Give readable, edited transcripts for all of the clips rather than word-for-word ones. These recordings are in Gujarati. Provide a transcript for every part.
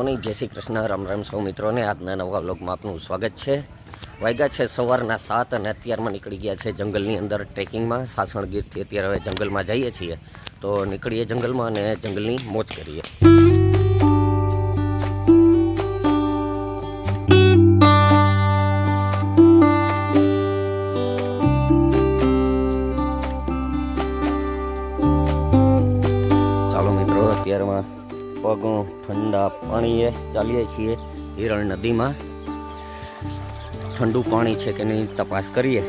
મોર્નિંગ, જય શ્રી કૃષ્ણ, રામ રામ સૌ મિત્રોને આજના નવા વ્લોગમાં આપનું સ્વાગત છે। વાગ્યા છે સવારના 7 અને અત્યારમાં નીકળી ગયા છે જંગલની અંદર ટ્રેકિંગમાં। સાસણગીરથી અત્યારે હવે જંગલમાં જઈએ છીએ, તો નીકળીએ જંગલમાં અને જંગલની મોજ કરીએ। ચાલો મિત્રો, અત્યારમાં પગ ઠંડા પાણીએ ચાલીએ છીએ હિરણ નદીમાં। ઠંડુ પાણી છે કે નહીં તપાસ કરીએ।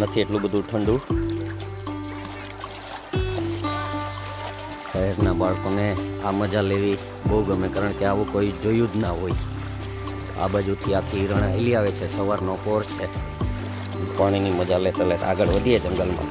નથી એટલું બધું ઠંડુ। શહેરના બાળકોને આ મજા લેવી બહુ ગમે, કારણ કે આવું કોઈ જોયું જ ના હોય। આ બાજુથી આખી હિરણ હેલી આવે છે, સવારનો પોર છે। પાણીની મજા લેતા લેતા આગળ વધીએ જંગલમાં।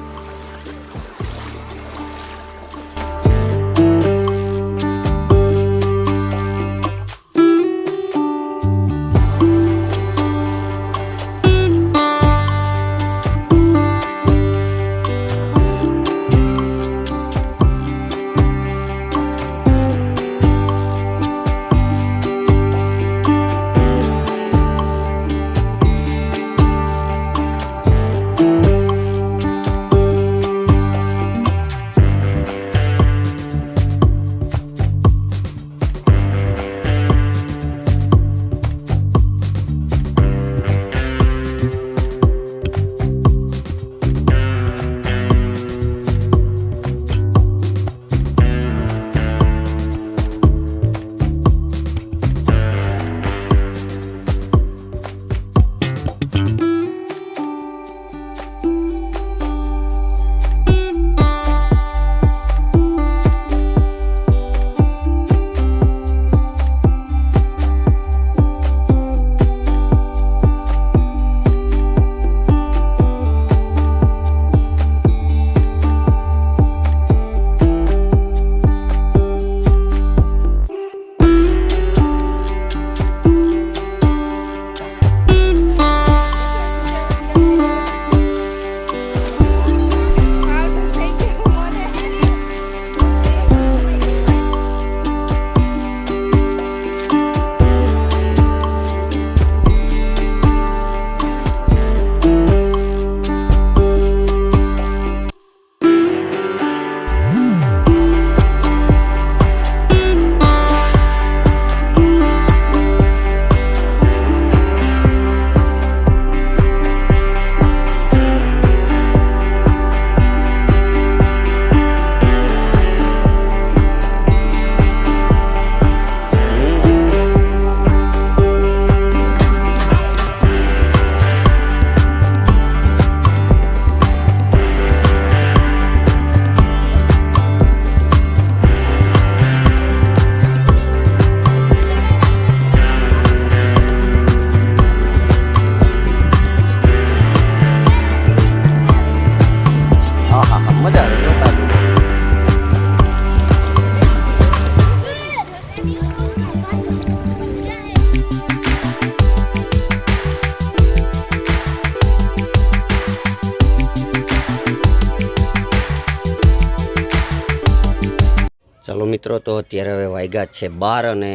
ચાલો મિત્રો, તો અત્યારે હવે વાગ્યા છે 12 અને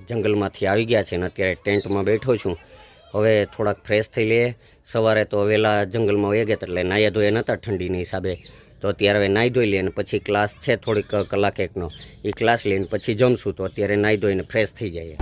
જંગલમાંથી આવી ગયા છે અને અત્યારે ટેન્ટમાં બેઠો છું। હવે થોડાક ફ્રેશ થઈ લઈએ। સવારે તો વહેલા જંગલમાં વહી ગયા એટલે નાહ્યા ધોયા નહોતા ઠંડીની હિસાબે, તો અત્યારે હવે નાહી ધોઈ લઈએ અને પછી ક્લાસ છે થોડીક કલાક એકનો, એ ક્લાસ લઈને પછી જમશું। તો અત્યારે નાહી ધોઈને ફ્રેશ થઈ જઈએ।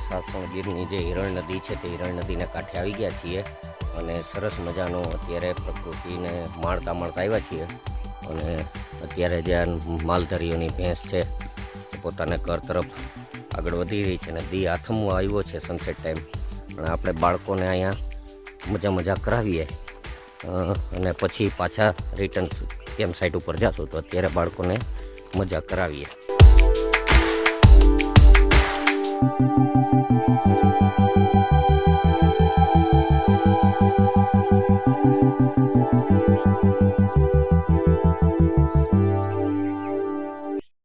સાસણગીરની જે હિરણ નદી છે તે હિરણ નદીના કાંઠે આવી ગયા છીએ અને સરસ મજાનો અત્યારે પ્રકૃતિને માણતા આવ્યા છીએ. અને અત્યારે જે માલધારીઓની ભેંસ છે એ પોતાના ઘર તરફ આગળ વધી રહી છે અને દી આથમવા આવ્યો છે સનસેટ ટાઈમ. અને આપણે બાળકોને અહીંયા મજા કરાવીએ અને પછી પાછા રિટર્ન કેમ્પ સાઇટ ઉપર જશું. તો અત્યારે બાળકોને મજા કરાવીએ.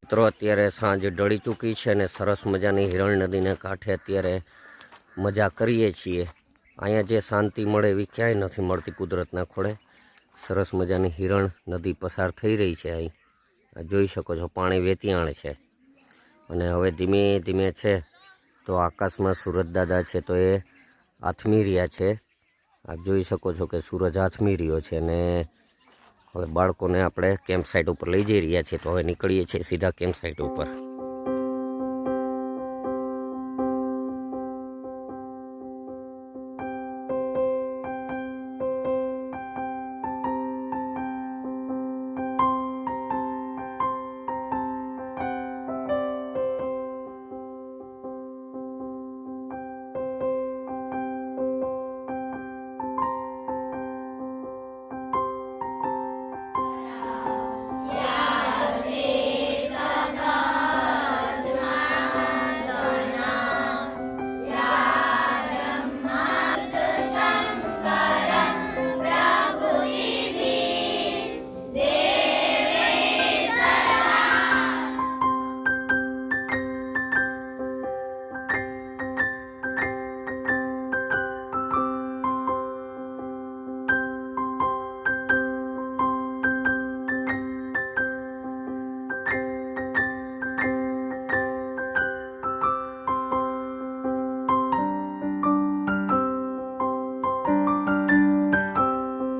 મિત્રો અત્યારે સાંજ ઢળી ચૂકી છે અને સરસ મજાની હિરણ નદીને કાંઠે અત્યારે મજા કરીએ છીએ. અહીંયા જે શાંતિ મળે એવી ક્યાંય નથી મળતી કુદરતના ખોળે. સરસ મજાની હિરણ નદી પસાર થઈ રહી છે. અહીં જોઈ શકો છો પાણી વેતિયાણ છે. અને હવે ધીમે ધીમે છે તો આકાશમાં સૂરજ દાદા છે તો એ આથમી રહ્યા છે. આપ જોઈ શકો છો કે સૂરજ આથમી રહ્યો છે. અને હવે બાળકોને આપણે કેમ્પ સાઇટ ઉપર લઈ જઈ રહ્યા છીએ. તો હવે નીકળીએ છીએ સીધા કેમ્પ સાઇટ ઉપર.